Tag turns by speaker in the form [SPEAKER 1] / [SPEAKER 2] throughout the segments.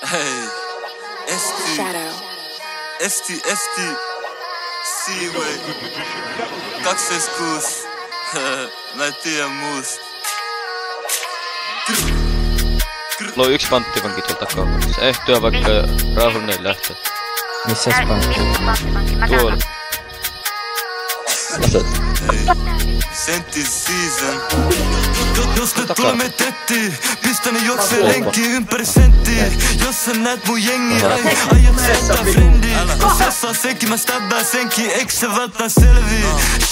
[SPEAKER 1] Hey, ST, Seaway, 276, mä en tiedä muusta.
[SPEAKER 2] Mulla on yksi panttivanki tuolta kaupassa. Ehtyä vaikka rauhallinen lähtö.
[SPEAKER 3] Missäs pankki?
[SPEAKER 2] Tuolla.
[SPEAKER 1] Sentti season. Jos nyt tulemme tettiin, pistä ne juoksee lenkkiin ympäri senttiä. Jos sä näet mun jengi, aiot settaa frendiä. Jos jossain senkin mä stäbbään senkin, eikö se välttää selvii?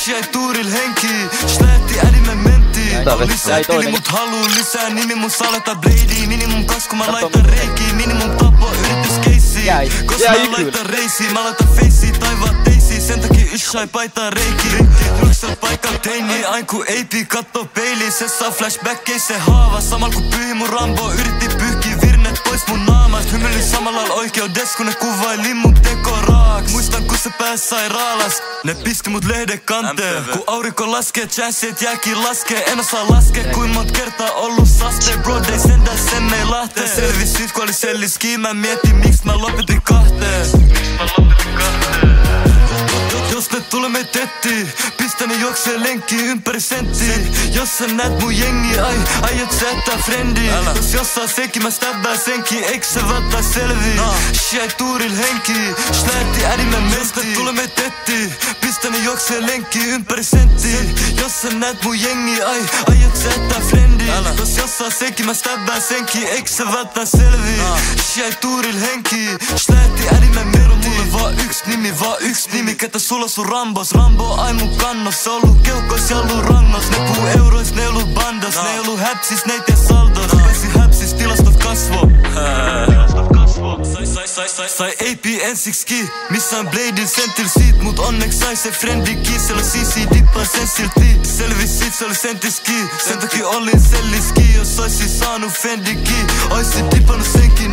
[SPEAKER 1] Shai tuuril henkii, slähti ädi me mentiin. Lisää tili mut haluu lisää, minimum saleta bladea. Minimum 2 kun mä laitan reikiin, minimum tapo yrityskeissiin. Koska mä laitan reisiin, mä laitan feissiin, taivaan teisiin. Sen takia Shai paitaa reikiin. Ruksel paikalla teini, ain ku AP kattoo peiliin. Se saa flashbackei se haava, samal ku pyhi mun Rambo. Yritti pyyhkii virnet pois mun naamast. Hymyili samalla oikeudes kun ne kuvaili mun teko raaks. Muistan kun se pääs sairaalas, ne pisti mut lehden kanteen. Ku aurinko laskee, chanssiet jääkin laskee. En osaa laskee kuin mont kertaa ollu saste. Bro, ei sentään sen mei lähtee. Selvis syt ku oli selliski, mä mietin miks mä lopetin kahteen. Jos ne tulemme tettiin, pistä ne juoksee lenkkiin ympäri senttiin. Jos sä näet mun jengi, aiot sä jättää frendiin. Jos jossain senkin mä stäbbään senkin, eikö se välttää selvii? Shai tuuril henkii, slähti ädi me mentiin. Jos ne tulemme tettiin, pistä ne juoksee lenkkiin ympäri senttiin. Jos sä näet mun jengi, aiot sä jättää frendiin. Jos jossain senkin mä stäbbään senkin, eikö se välttää selvii? Shai tuuril henkii, slähti ädi me mentiin. Mulle vaan yks nimi, ketä sulla sun Rambos. Rambo ai mun kannos, se ollu keuhkois ja ollu rangos. Ne puhuu eurois, ne ollu bandos, ne ollu häpsis, ne ei tee saldos. Pääsi häpsis, tilastot kasvo. Sai AP ensiksi, missään Bladein sentil siitä. Mut onneks sai se friendikin, siellä CC dippaa sen silti. Selvis sit, se oli sentiski, sen takia olin selliski. Jos oisin saanut Fendikin, oisin dippannut senkin.